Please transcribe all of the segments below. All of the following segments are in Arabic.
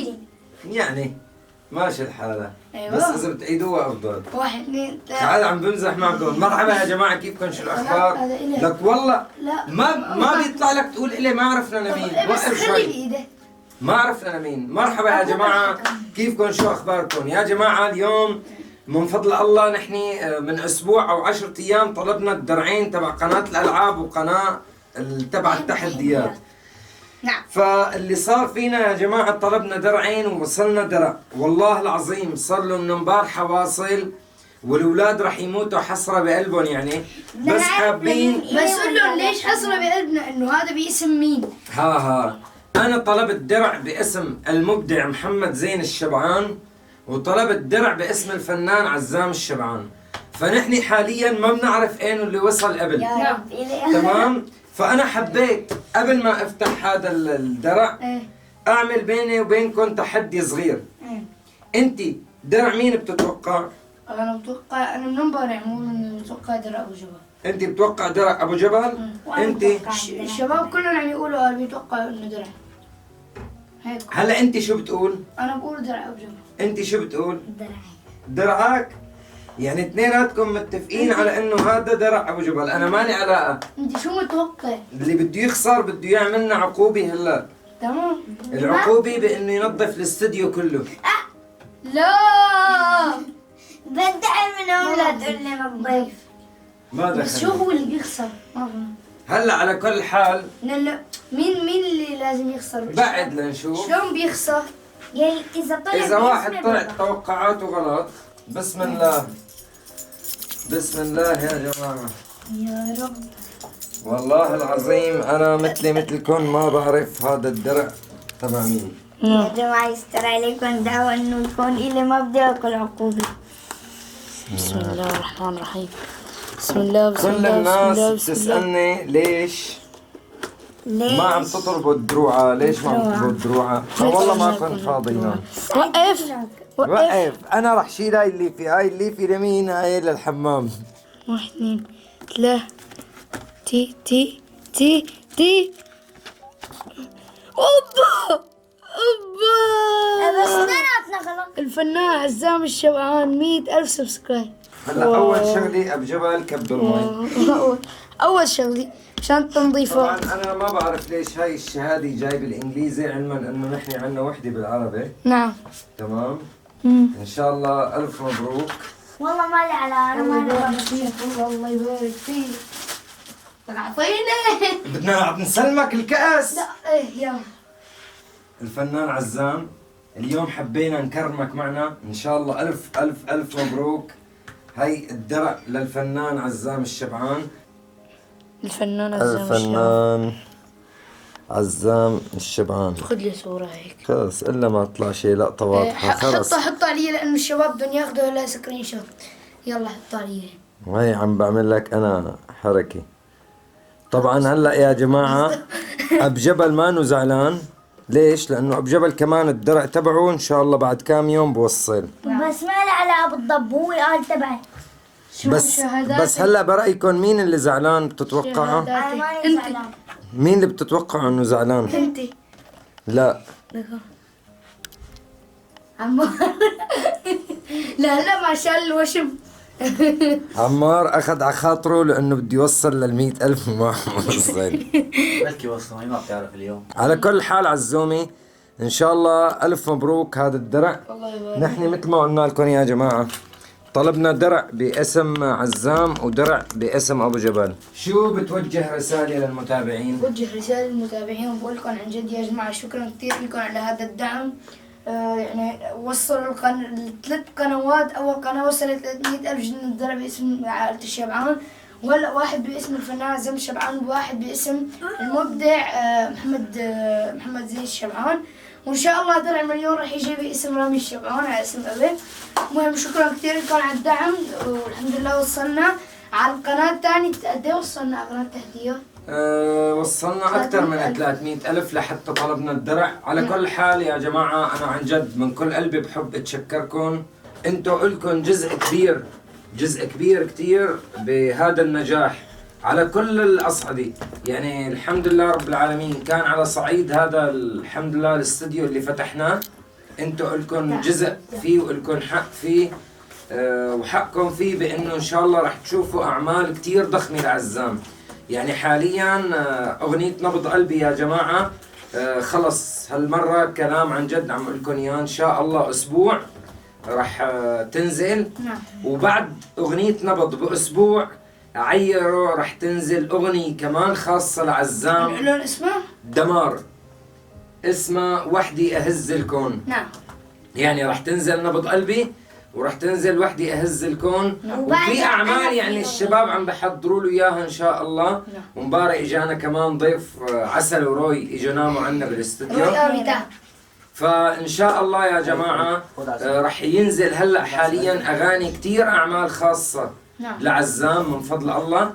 جديد يعني ماشي الحالة. أيوة. بس إذا بتعيدوها أفضل. 1 2 3. تعال عم بمزح معكم. مرحبا يا جماعة، كيفكم؟ شو الأخبار؟ هذا إلي. لك والله لا ما بيطلع لك تقول إلي ما عرفنا أنا مين. بس وقف خلي شوي. بإيده. ما عرفنا أنا مين. مرحبا يا جماعة، كيفكم؟ شو أخباركم؟ يا جماعة اليوم من فضل الله نحن من أسبوع أو 10 أيام طلبنا الدرعين تبع قناة الألعاب وقناة تبع التحديات. نعم. فاللي صار فينا يا جماعة طلبنا درعين ووصلنا درع. والله العظيم صار له من امبارحة واصل، والأولاد رح يموتوا حسرة بقلبهم يعني. بس حابين بس قول لهم ليش حصل بقلبنا انه هذا باسم مين؟ ها أنا طلبت درع باسم المبدع محمد زين الشبعان، وطلبت درع باسم الفنان عزام الشبعان. فنحن حاليا ما بنعرف اين اللي وصل قبل. يا رب. تمام. فأنا حبيت قبل ما افتح هذا الدرع اعمل بيني وبينكم تحدي صغير. انت درع مين بتتوقع؟ انا بتوقع انا من امبارح مو من متوقع درع ابو جبل. انت بتوقع درع ابو جبل؟ انت الشباب كلهم عم يقولوا بيتوقعوا انه درع. هيك. هلا انت شو بتقول؟ انا بقول درع ابو جبل. انت شو بتقول؟ درع. درعك؟ يعني اثنيناتكم متفقين على انه هذا درع ابو جبل. انا مالي علاقه. انت شو متوقع؟ اللي بده يخسر بده يعملنا عقوبه هلا. تمام. العقوبه بانه ينظف الاستديو كله. لا بدعي منهم لا تقول لي نظيف. ما بس شو دخل. هو اللي بيخسر؟ ما فهمت. هلا على كل حال لا مين اللي لازم يخسر؟ بعد لنشوف. شلون بيخسر؟ يعني إذا طلع اذا واحد باسمي طلع بضل. توقعاته غلط. بسم الله. بسم الله يا جماعه. يا رب. والله العظيم انا مثلكم ما بعرف هذا الدرع تبع مين. يا جماعة يستر عليكم دعوة إنه يكون إلي ما بدي آكل عقوبة. بسم الله الرحمن الرحيم. بسم الله بسم كل الله بسم الله الناس بسم الله. بتسالني ليش ليش؟ ما عم تطربوا الدروعه، ليش ما عم تطربوا الدروعه؟ والله ما كنت فاضينا. وقف وقف. وقف. انا رح شيل هاي الليفي لمين؟ هاي للحمام. 1 2 3. تي اوبا بس اوبا. اثنيناتنا غلط. الفنان عزام الشبعان 100,000 سبسكرايب. هلا اول شغله ابو جبل كب المي. اول شغله عشان تنظيفه. طبعا انا ما بعرف ليش هاي الشهاده جاي بالانجليزي، علما انه نحن عندنا وحده بالعربي. نعم. تمام. ان شاء الله الف مبروك. والله ما لي على أنا ما لي على الله يبارك فيك. اعطيني. بدنا نسلمك الكأس. لا ايه يلا. الفنان عزام اليوم حبينا نكرمك معنا، ان شاء الله الف الف الف مبروك. هاي الدرع للفنان عزام الشبعان. الفنان عزام الشبعان. عزام الشبعان. خذ لي صورة هيك. خلص الا ما طلع شيء لقطه واضحه. خلص حطها علي لانه الشباب بدهم ياخذوا لها سكرين شوت. يلا حطها علي. وهي عم بعمل لك انا حركه. طبعا هلا يا جماعه اب جبل مانو زعلان. ليش؟ لانه اب جبل كمان الدرع تبعه ان شاء الله بعد كام يوم بوصل. بس ما لي على أبو الضب هو قال تبعي. بس هلا برايكم مين اللي زعلان بتتوقعوا؟ أنا ماني زعلان. مين اللي بتتوقعوا انه زعلان؟ انت. لا عمار. لا ما شال الوشم. عمار اخذ على خاطره لانه بده يوصل لل100,000 وما وصل. بلكي وصل ما بتعرف اليوم. على كل حال عزومي ان شاء الله الف مبروك هذا الدرع. الله يبارك. نحن مثل ما قلنا لكم يا جماعه طلبنا درع باسم عزام ودرع باسم ابو جبل. شو بتوجه رساله للمتابعين؟ بوجه رسالة للمتابعين وبقول لكم عن جد يا جماعة شكرا كثير لكم على هذا الدعم. يعني وصلوا الثلاث قنوات. أول قناة وصلت 300,000 جنيه درع باسم عائلة الشبعان، وهلا واحد باسم الفنان عزام الشبعان، وواحد باسم المبدع محمد زين الشبعان، وإن شاء الله درع مليون راح يجي باسم رامي الشبعان على اسم أبيه. المهم شكرا كثير لكم على الدعم، والحمد لله وصلنا على القناة الثانية. قد ايه وصلنا على قناة التحديات؟ وصلنا أكثر من 300,000 لحتى طلبنا الدرع. على كل حال يا جماعة أنا عن جد من كل قلبي بحب أتشكركم. أنتوا إلكم جزء كبير كتير بهذا النجاح على كل الأصعدة. يعني الحمد لله رب العالمين. كان على صعيد هذا الحمد لله الاستديو اللي فتحناه انتوا إلكن جزء فيه وإلكن حق فيه، وحقكم فيه بانه ان شاء الله رح تشوفوا اعمال كتير ضخمة لعزام. يعني حاليا اغنية نبض قلبي يا جماعة خلص هالمرة كلام عن جد عم لكم اياه، ان شاء الله اسبوع رح تنزل. وبعد اغنية نبض باسبوع عيروا رح تنزل اغنية كمان خاصة لعزام. لون اسمها؟ دمار، اسمها وحدي اهز الكون. نعم. يعني رح تنزل نبض قلبي ورح تنزل وحدي اهز الكون، وفي اعمال يعني الشباب عم بحضروا له اياها ان شاء الله. ومبارك اجانا كمان ضيف عسل وروي اجوا ناموا عنا بالاستوديو. فان شاء الله يا جماعه رح ينزل هلا حاليا اغاني كتير اعمال خاصه لعزام من فضل الله.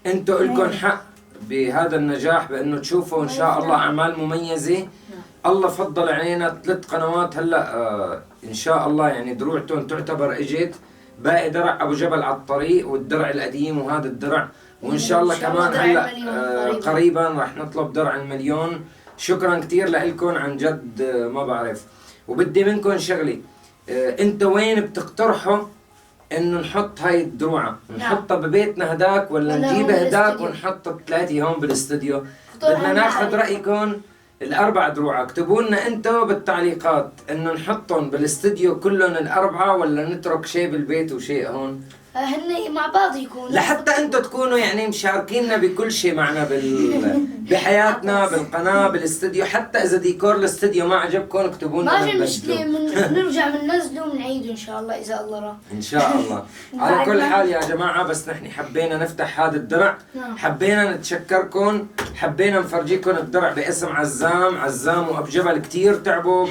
انتوا إلكن حق بهذا النجاح بانه تشوفوا ان شاء الله اعمال مميزه. الله فضل علينا 3 قنوات هلا ان شاء الله، يعني دروعتهم تعتبر اجت، باقي درع ابو جبل على الطريق والدرع القديم وهذا الدرع، وان شاء الله كمان هلا قريبا رح نطلب درع المليون. شكرا كثير لكم عن جد ما بعرف. وبدي منكم شغله، انتوا وين بتقترحوا انه نحط هاي الدروعه؟ نحطها ببيتنا هداك ولا نجيبها هداك ونحطها ب3 هون بالاستوديو؟ بدنا ناخذ رايكم. ال4 دروع اكتبوا لنا انتم بالتعليقات انه نحطهم بالاستديو كلهم ال4 ولا نترك شيء بالبيت وشيء هون. هن مع بعض يكونوا لحتى انتم تكونوا يعني مشاركيننا بكل شيء معنا بحياتنا بالقناه بالاستديو. حتى اذا ديكور الاستديو ما عجبكم اكتبوا لنا. ما في مشكله، نرجع بننزله وبنعيده ان شاء الله اذا الله راه. ان شاء الله. على كل حال يا جماعه بس نحن حبينا نفتح هذا الدرع، حبينا نتشكركم، حبينا نفرجيكم الدرع باسم عزام وابو جبل. كثير تعبوا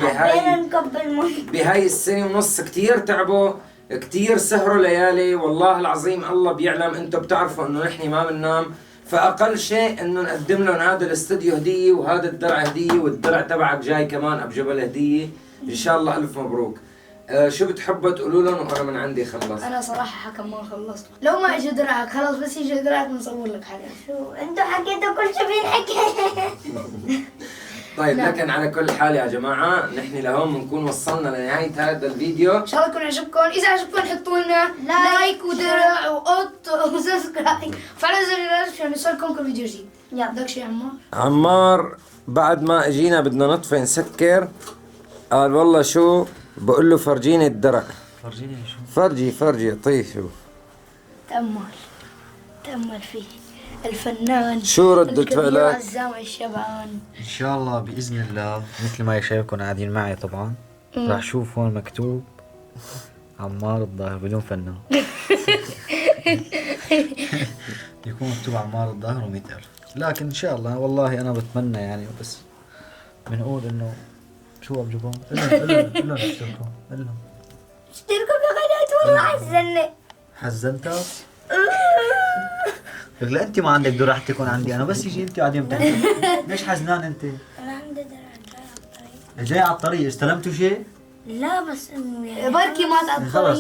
بهاي السنه ونص، كثير تعبوا، كتير سهروا ليالي. والله العظيم الله بيعلم، انتم بتعرفوا انه نحن ما بننام. فاقل شيء انه نقدم لهم هذا الاستوديو هديه وهذا الدرع هديه، والدرع تبعك جاي كمان ابو جبل هديه. ان شاء الله الف مبروك. شو بتحبوا تقولوا لهم وانا من عندي خلص؟ انا صراحه حكم ما خلصت. لو ما اجى درعك خلاص، بس يجي درعك بنصور لك حاجه. شو انتوا حكيتوا كل شيء بينحكي. طيب لكن على كل حال يا جماعه نحن لهون بنكون وصلنا لنهايه هذا الفيديو. ان شاء الله يكون عجبكم. اذا عجبكم حطوا لنا لايك ودرع وقط وسبسكرايب وفعلوا زر الجرس عشان يوصلكم كل فيديو جديد. يلا بدك شيء عمار بعد ما اجينا بدنا نطفي نسكر، قال والله شو بقول له فرجيني الدرع. فرجيني شو؟ فرجي اعطيه شو. تأمل فيه الفنان. شو ردة فعلك؟ عزام الشبعان. ان شاء الله باذن الله مثل ما شايفكم قاعدين معي طبعا راح اشوف هون مكتوب عمار الظاهر بدون فنان. يكون مكتوب عمار الظاهر و100,000. لكن ان شاء الله والله انا بتمنى يعني، بس بنقول انه شو بجيبهم؟ قلهم اشتركوا، قلهم اشتركوا بقناة والله حزني. حزنتها؟ لا انت ما عندك درع تكون عندي انا، بس يجي انت قاعدين بتحكي. ليش حزنان انت؟ انا عندي درع جاي على الطريق. جاي على الطريق استلمتوا شيء؟ لا بس انه يعني بركي ما تعطي. خلص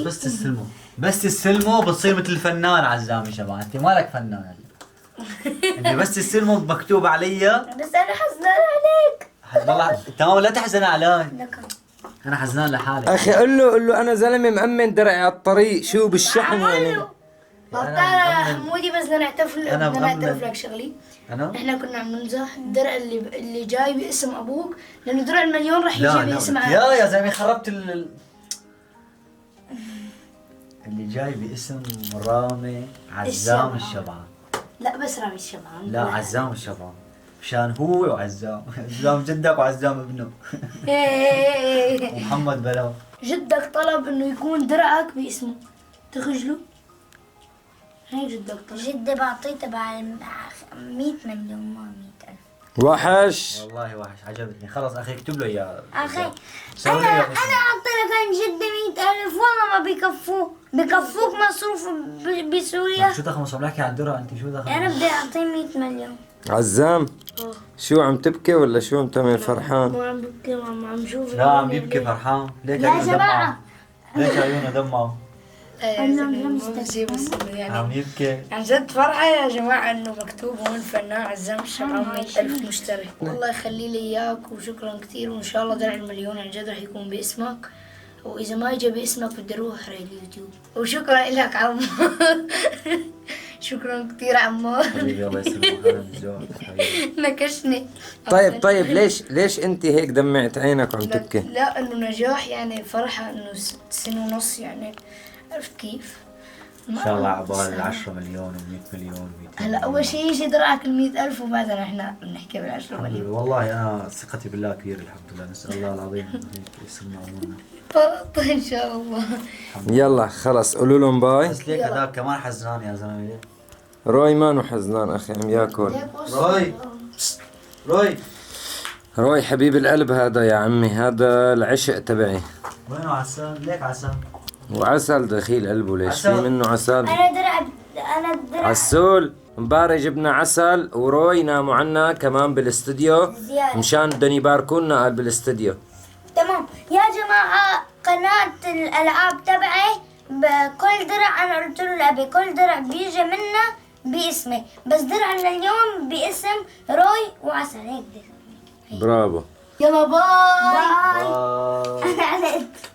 بس تستلموا بتصير مثل الفنان عزام شباب. انت مالك فنان انت بس تستلموا مكتوب علي. بس انا حزنان عليك. والله تمام لا تحزن علي، انا حزنان لحالي. اخي قل له انا زلمه مأمن درعي على الطريق. شو بالشحن يعني؟ بطل حمودي بس بدنا نعترف لك شغلي. احنا كنا عم نمزح. الدرع اللي جاي باسم ابوك، لانه درع المليون راح يجي باسم يا زلمه خربت اللي جاي باسم رامي عزام الشبعان. لا بس رامي الشبعان. لا عزام الشبعان مشان هو وعزام. عزام جدك وعزام ابنه. ومحمد بلاو. جدك طلب انه يكون درعك باسمه، تخجلوا؟ هي جدك طلب. جدي بعطيه تبع 100 مليون ما 100,000. وحش والله وحش عجبتني. خلص اخي اكتب له اياه. اخي انا اعطي لك عن جدي 100,000 والله ما بكفوك مصروف بسوريا. شو دخل مصروف؟ بحكي عن الدرع انت شو دخل؟ انا بدي اعطيه 100 مليون. عزام شو عم تبكي ولا شو عم تعمل فرحان؟ ما عم ببكي، عم شوف. لا عم يبكي فرحان. ليك يا جماعة ليك عيونه دمعوا. عم يبكي. عن جد فرحة يا جماعة إنه مكتوب هون فنان عزام الشبعان 100,000 مشترك. الله يخلي لي إياك وشكرا كثير، وإن شاء الله درع المليون عن جد رح يكون باسمك، وإذا ما إجا باسمك بدي أروح على اليوتيوب. وشكرا لك عمو. شكرا كثير عمو. حبيبي الله يسلمك. أنا بجوع حبيبي. نكشني. طيب ليش انت هيك دمعت عينك وعم تبكي؟ لا إنه نجاح يعني فرحة إنه 6 سنين ونص يعني، عرفت كيف؟ إن شاء الله عبال 10 مليون و100 مليون و200 هلا أول شيء يجي درعك 100,000 وبعدين إحنا بنحكي بال10 مليون. والله أنا ثقتي بالله كبيرة الحمد لله. نسأل الله العظيم هيك يسمع أمورنا. فرط إن شاء الله. يلا خلص قولوا لهم باي. بس ليك هذاك كمان حزنان يا زلمة. روي ما حزنان اخي، عم ياكل. روي حبيب القلب هذا يا عمي، هذا العشق تبعي. وينه عسل؟ ليك عسل؟ وعسل دخيل قلبه، ليش في منه عسل؟ أنا درع عسول مباري جبنا عسل وروي ناموا عنا كمان بالاستوديو زيادة. مشان بدهم يباركونا قال بالاستوديو. تمام يا جماعة، قناة الألعاب تبعي بكل درع أنا قلت له لأبي كل درع بيجي منه باسمي، بس درعنا اليوم باسم روي وعسل هيك. برافو. يلا باي. باي. أنا علقت.